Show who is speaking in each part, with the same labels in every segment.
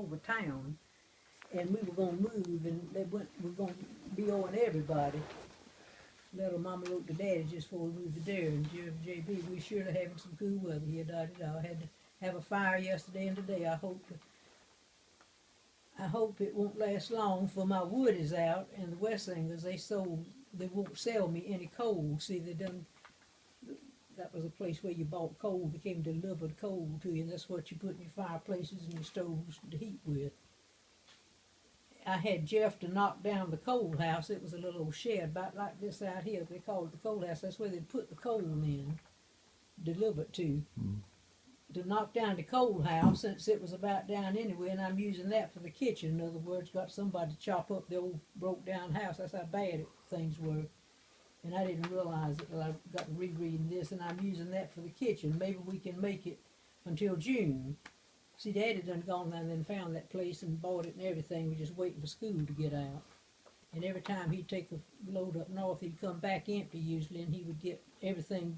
Speaker 1: over town, and we were gonna move, and they we're gonna be owing everybody. Little mama wrote to daddy just before we moved to there, and JB, we sure are having some cool weather here, da-da-da. I had to have a fire yesterday and today. I hope it won't last long, for my wood is out, and the Westlingers, they won't sell me any coal. See, that was a place where you bought coal, they came delivered coal to you, and that's what you put in your fireplaces and your stoves to heat with. I had Jeff to knock down the coal house. It was a little old shed about like this out here. They called it the coal house. That's where they put the coal in, delivered to. To knock down the coal house, since it was about down anyway, and I'm using that for the kitchen. In other words, got somebody to chop up the old broke down house. That's how bad things were. And I didn't realize it till I got to rereading this, and I'm using that for the kitchen. Maybe we can make it until June. See, Daddy done gone down and found that place and bought it and everything. We're just waiting for school to get out. And every time he'd take a load up north, he'd come back empty usually, and he would get everything,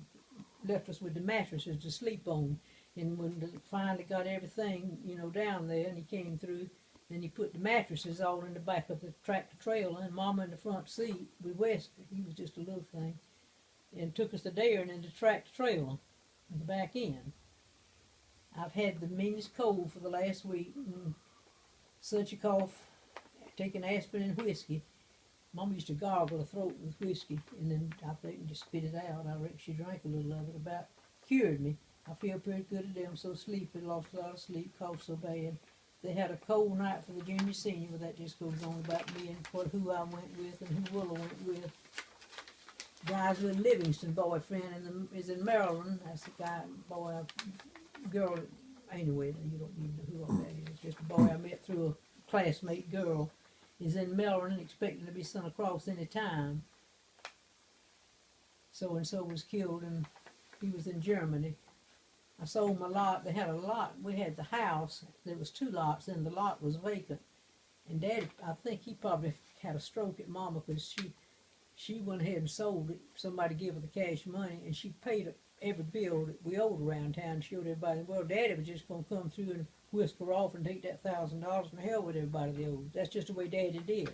Speaker 1: left us with the mattresses to sleep on. And when they finally got everything, down there, and he came through, then he put the mattresses all in the back of the tractor trailer, and Mama in the front seat with Wesley. He was just a little thing. And took us to there and in the tractor trailer in the back end. I've had the meanest cold for the last week, and such a cough, taking aspirin and whiskey. Mama used to gargle her throat with whiskey, and then I think just spit it out. I reckon she drank a little of it, about cured me. I feel pretty good today. I'm so sleepy, lost a lot of sleep, coughed so bad. They had a cold night for the junior senior, but that just goes on about me and who I went with and who Willow went with. Brideswood Livingston boyfriend is in Maryland. That's the guy, boy, girl. Anyway, you don't need to know who all that is. Just a boy I met through a classmate girl. Is in Maryland, expecting to be sent across any time. So and so was killed, and he was in Germany. I sold my lot. They had a lot. We had the house. There was 2 lots, and the lot was vacant. And Daddy, I think he probably had a stroke at Mama, because she went ahead and sold it. Somebody gave her the cash money, and she paid every bill that we owed around town. Showed everybody. Well, Daddy was just going to come through and whisper off and take that $1,000 and hell with everybody they owed. That's just the way Daddy did.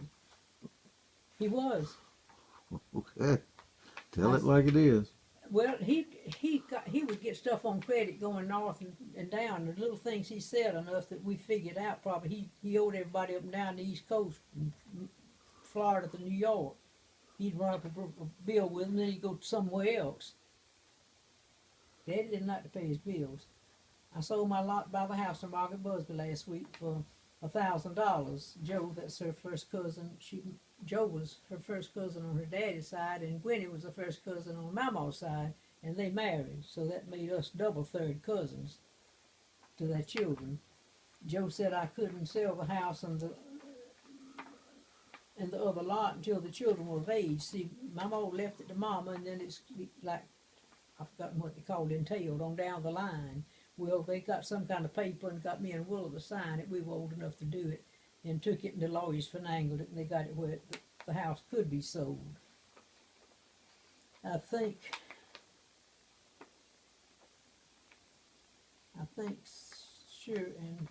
Speaker 1: He was.
Speaker 2: Okay, tell it like it is.
Speaker 1: Well, he would get stuff on credit going north and down. The little things he said enough that we figured out probably he owed everybody up and down the East Coast, from Florida to New York. He'd run up a bill with him, then he'd go somewhere else. Daddy didn't like to pay his bills. I sold my lot by the house to Margaret Busby last week for $1,000. Joe, that's her first cousin. Joe was her first cousin on her daddy's side, and Gwenny was the first cousin on Mama's side, and they married. So that made us double third cousins to their children. Joe said I couldn't sell the house and the other lot until the children were of age. See, Mama left it to Mama, and then it's like, I've forgotten what they called it, entailed on down the line. Well, they got some kind of paper and got me and Willow to sign it. We were old enough to do it, and took it, and the lawyers finangled it, and they got it where the house could be sold. I think sure, and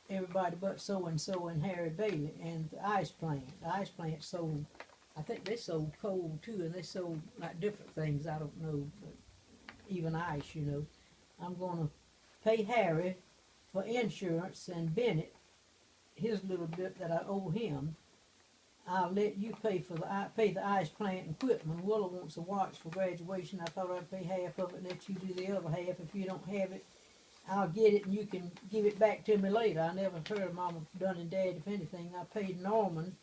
Speaker 1: everybody but so-and-so and Harry Bailey and the ice plant. The ice plant sold, I think they sold coal too, and they sold like different things, I don't know, but even ice, I'm going to pay Harry for insurance, and Bennett, his little bit that I owe him. I'll let you pay the ice plant equipment. Willow wants a watch for graduation. I thought I'd pay half of it and let you do the other half. If you don't have it, I'll get it and you can give it back to me later. I never heard of Mama done and Dad, if anything. I paid Norman,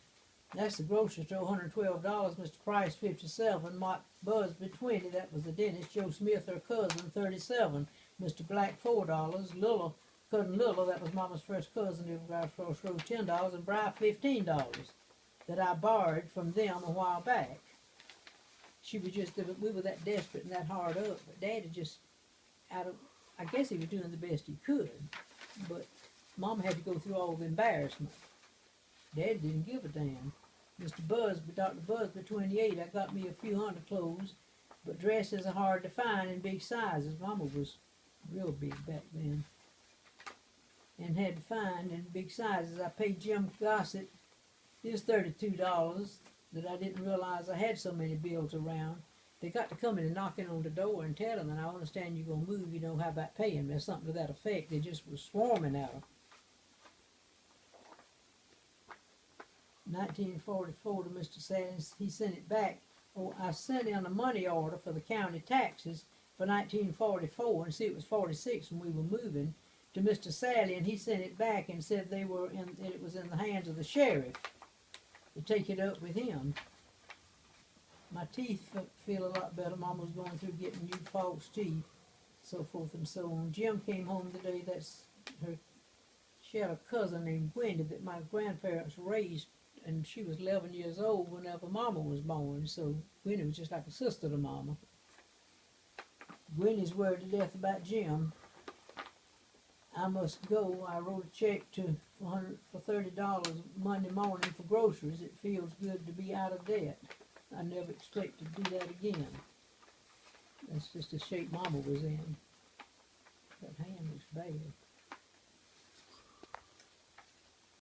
Speaker 1: that's the grocery store, $112. Mr. Price, $57. Mike Busby, $20. That was the dentist. Joe Smith, her cousin, $37. Mr. Black, $4. Cousin Lilla, that was Mama's first cousin, over Grouse Cross Road, $10. And Bry, $15. That I borrowed from them a while back. We were that desperate and that hard up, but Daddy just, I guess he was doing the best he could, but Mama had to go through all the embarrassment. Daddy didn't give a damn. Mr. Busby, Dr. Busby, 28, I got me a few underclothes, but dresses are hard to find in big sizes. Mama was real big back then. And had fine in big sizes. I paid Jim Gossett his $32 that I didn't realize I had so many bills around. They got to coming and knocking on the door and telling them, I understand you're going to move, you know, how about paying me, or something to that effect. They just was swarming at them. 1944 to Mr. Sallins, he sent it back. Oh, I sent in a money order for the county taxes for 1944, and see it was 46 when we were moving, to Mr. Sally, and he sent it back and said they were in, it was in the hands of the sheriff to take it up with him. My teeth feel a lot better. Mama's going through getting new false teeth, so forth and so on. Jim came home today. That's her. She had a cousin named Wendy that my grandparents raised, and she was 11 years old whenever Mama was born. So Wendy was just like a sister to Mama. Wendy's worried to death about Jim. I must go. I wrote a check for $30 Monday morning for groceries. It feels good to be out of debt. I never expect to do that again. That's just the shape Mama was in. That hand looks bad.